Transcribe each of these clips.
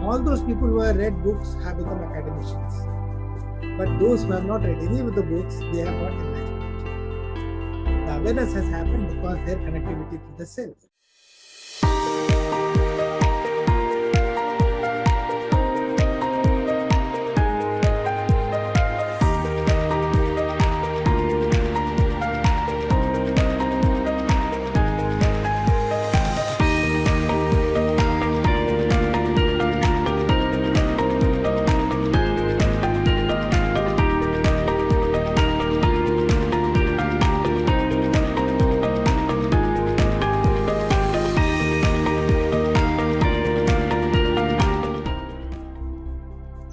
all those people who have read books have become academicians. But those who have not read any of the books, they have got enlightenment. The awareness has happened because their connectivity to the self.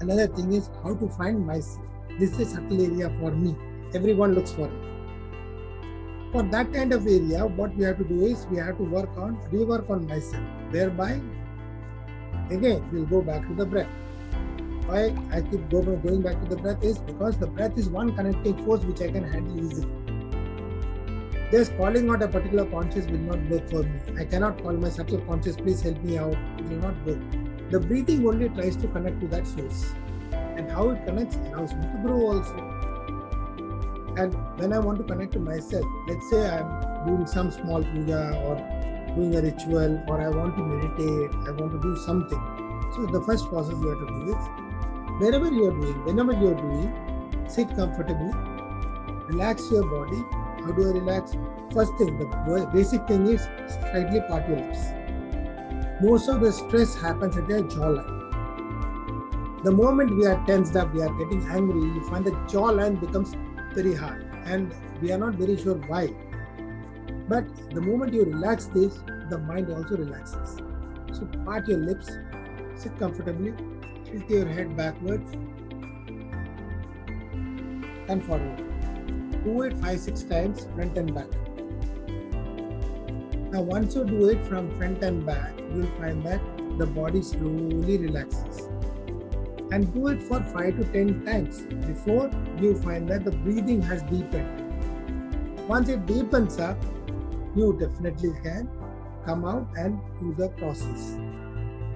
Another thing is how to find myself. This is a subtle area for me. Everyone looks for it. For that kind of area, what we have to do is we have to rework on myself. Thereby, again, we'll go back to the breath. Why I keep going back to the breath is because the breath is one connecting force which I can handle easily. Just calling out a particular conscious will not work for me. I cannot call my subtle conscious, please help me out. It will not work. The breathing only tries to connect to that source. And how it connects allows me to grow also. And when I want to connect to myself, let's say I'm doing some small puja or doing a ritual, or I want to meditate, I want to do something. So the first process you have to do is, whenever you are doing, sit comfortably, relax your body. How do I relax? First thing, the basic thing is slightly part your lips. Most of the stress happens at your jawline. The moment we are tensed up, we are getting angry, you find the jawline becomes very hard and we are not very sure why. But the moment you relax this, the mind also relaxes. So part your lips, sit comfortably, tilt your head backwards and forward. Do it 5-6 times, front and back. Now once you do it from front and back, you will find that the body slowly relaxes. And do it for 5 to 10 times before you find that the breathing has deepened. Once it deepens up, you definitely can come out and do the process.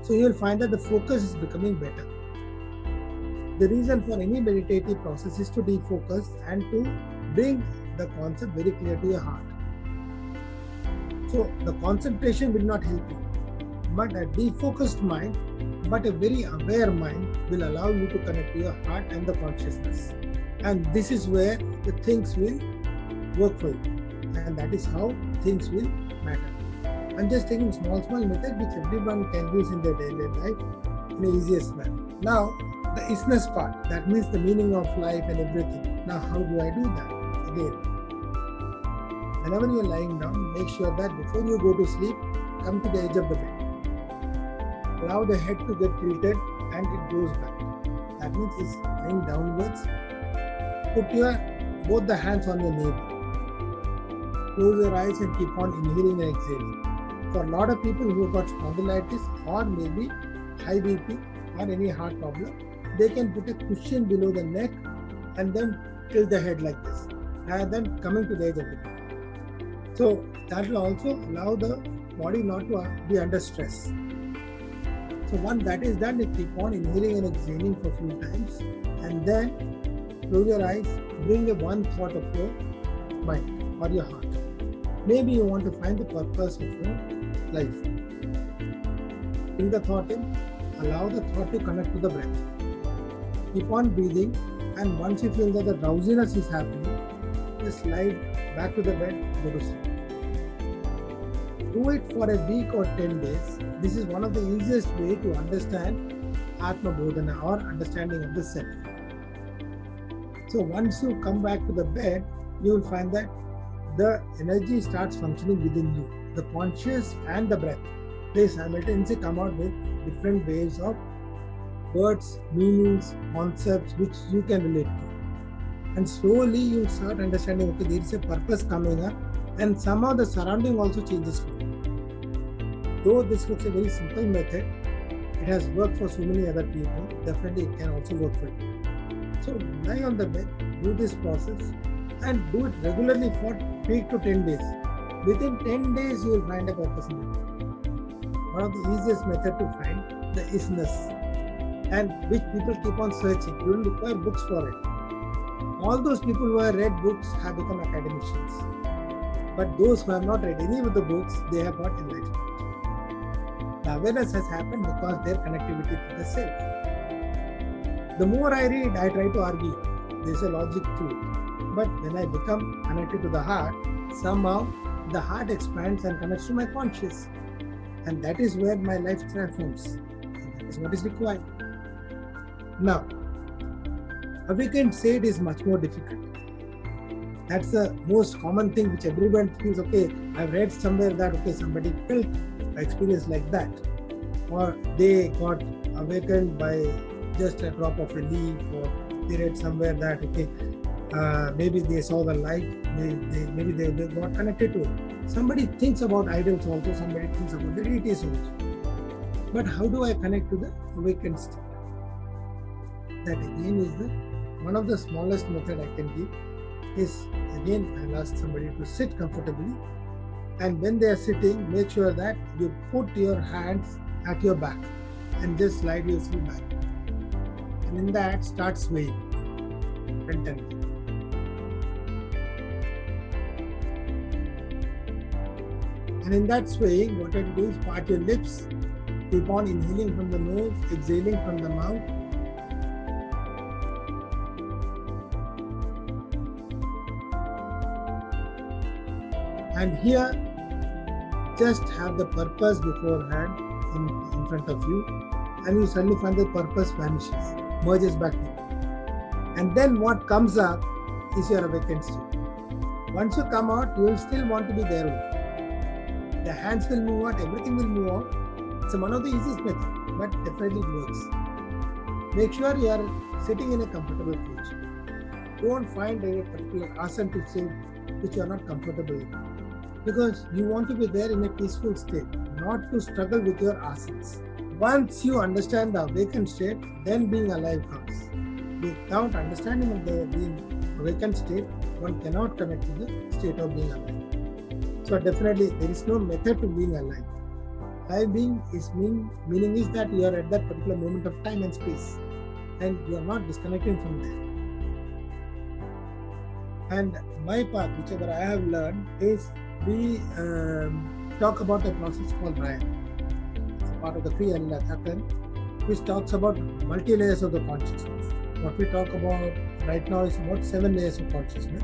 So you will find that the focus is becoming better. The reason for any meditative process is to defocus and to bring the concept very clear to your heart. So the concentration will not help you, but a defocused mind, but a very aware mind will allow you to connect to your heart and the consciousness. And this is where the things will work for you. And that is how things will matter. I'm just taking small methods which everyone can use in their daily life in the easiest manner. Now, the isness part, that means the meaning of life and everything. Now, how do I do that? Again, whenever you are lying down, make sure that before you go to sleep, come to the edge of the bed. Allow the head to get tilted and it goes back. That means it's lying downwards. Put both the hands on your navel. Close your eyes and keep on inhaling and exhaling. For a lot of people who have got spondylitis or maybe high BP or any heart problem, they can put a cushion below the neck and then tilt the head like this, and then coming to the edge of the bed. So that will also allow the body not to be under stress. So once that is done, you keep on inhaling and exhaling for a few times, and then close your eyes, bring one thought of your mind or your heart. Maybe you want to find the purpose of your life. Bring the thought in, allow the thought to connect to the breath. Keep on breathing, and once you feel that the drowsiness is happening, just slide back to the bed, go to sleep. Do it for a week or 10 days. This is one of the easiest way to understand Atma Bodhana or understanding of the self. So once you come back to the bed, you will find that the energy starts functioning within you. The conscious and the breath, they simultaneously come out with different ways of words, meanings, concepts which you can relate to. And slowly you start understanding, okay, there is a purpose coming up, and somehow the surrounding also changes for you. Though this looks a very simple method, it has worked for so many other people, definitely it can also work for you. So lie on the bed, do this process and do it regularly for 8 to 10 days. Within 10 days, you will find a purpose in it. One of the easiest methods to find the isness. and which people keep on searching. You don't require books for it. All those people who have read books have become academicians. But those who have not read any of the books, they have got enlightenment. The awareness has happened because their connectivity to the self. The more I read, I try to argue. There's a logic to it. But when I become connected to the heart, somehow the heart expands and connects to my conscious. And that is where my life transforms. And that is what is required. Now, awakened state is much more difficult. That's the most common thing which everyone feels, okay, I've read somewhere that, okay, somebody felt an experience like that. Or they got awakened by just a drop of a leaf, or they read somewhere that, okay, maybe they saw the light, maybe they got connected to it. Somebody thinks about idols also, somebody thinks about the deities also. But how do I connect to the awakened state? That again is one of the smallest method I can give is, again, I'll ask somebody to sit comfortably, and when they are sitting, make sure that you put your hands at your back and just slide yourself back. And in that, start swaying gently. And in that swaying, what you do is part your lips, keep on inhaling from the nose, exhaling from the mouth. And here, just have the purpose beforehand in front of you, and you suddenly find the purpose vanishes, merges back in. And then what comes up is your awakened state. Once you come out, you will still want to be there only. The hands will move out, everything will move out. It's one of the easiest methods, but definitely it works. Make sure you are sitting in a comfortable position. Don't find a particular asana to sit which you are not comfortable in. Because you want to be there in a peaceful state, not to struggle with your asanas. Once you understand the awakened state, then being alive comes. Without understanding of the being awakened state, one cannot connect to the state of being alive. So definitely there is no method to being alive. Alive being is meaning is that you are at that particular moment of time and space, and you are not disconnecting from there. And my path, whichever I have learned, is we talk about a process called Raya. It's part of the Free Pattern, which talks about multi-layers of the consciousness. What we talk about right now is about 7 layers of consciousness.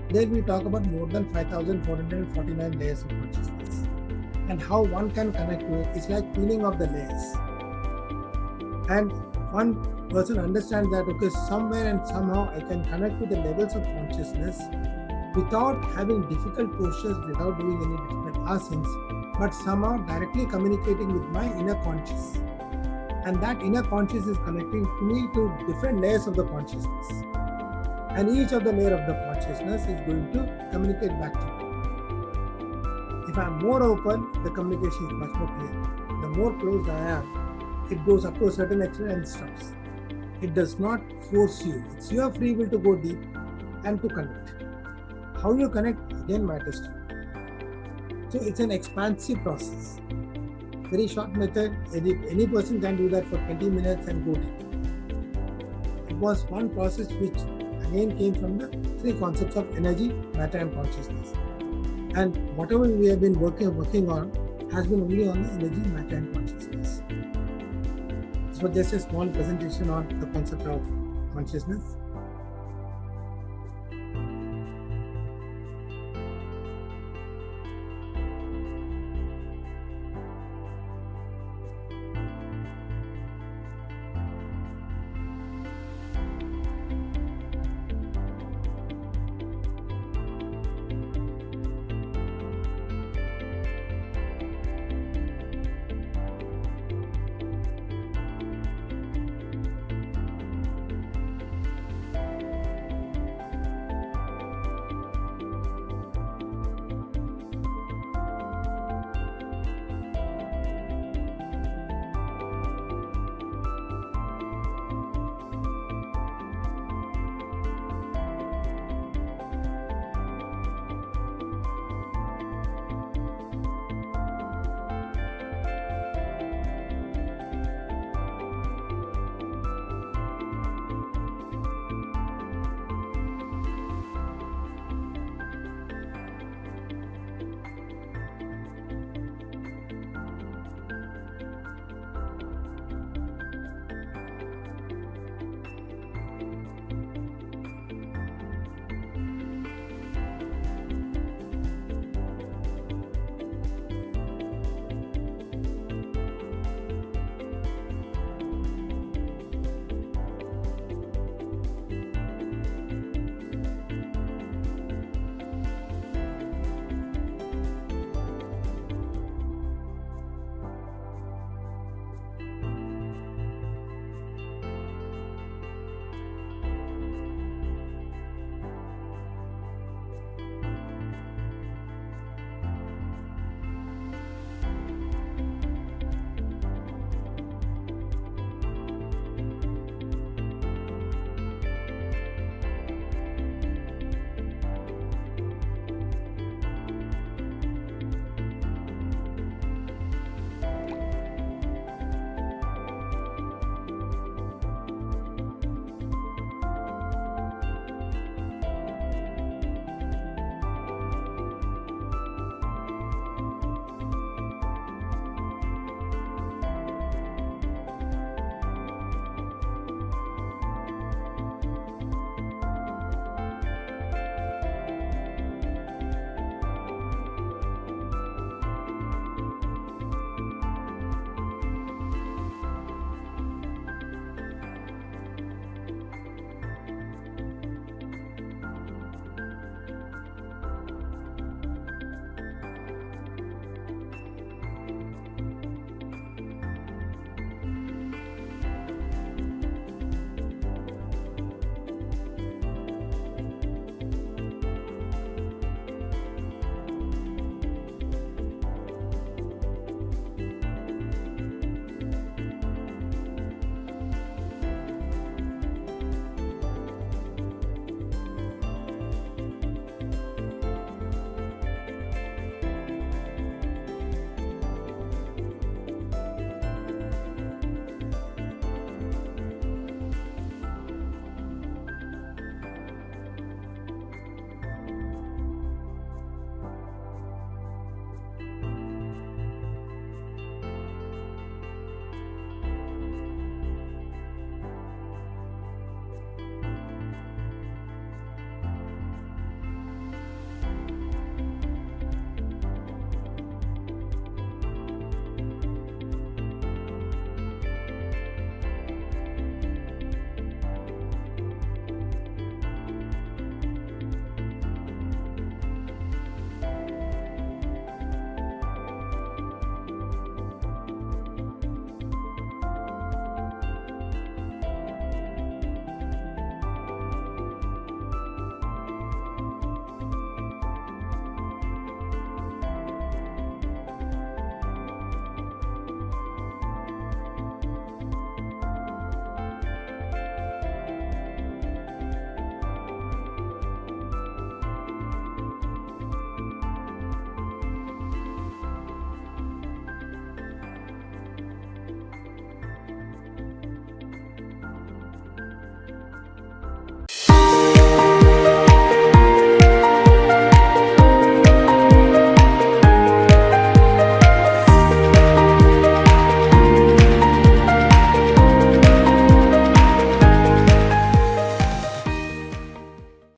Then we talk about more than 5,449 layers of consciousness. And how one can connect to it is like peeling off the layers. And one person understands that, okay, somewhere and somehow I can connect to the levels of consciousness without having difficult postures, without doing any difficult asanas, but somehow directly communicating with my inner conscious. And that inner conscious is connecting to me to different layers of the consciousness. And each of the layer of the consciousness is going to communicate back to me. If I am more open, the communication is much more clear. The more closed I am, it goes up to a certain extent and stops. It does not force you. It's your free will to go deep and to connect. How you connect again matters to you. So it's an expansive process. Very short method. Any person can do that for 20 minutes and go deep. It was one process which again came from the 3 concepts of energy, matter and consciousness. And whatever we have been working on has been only on the energy, matter and consciousness. This was just a small presentation on the concept of consciousness.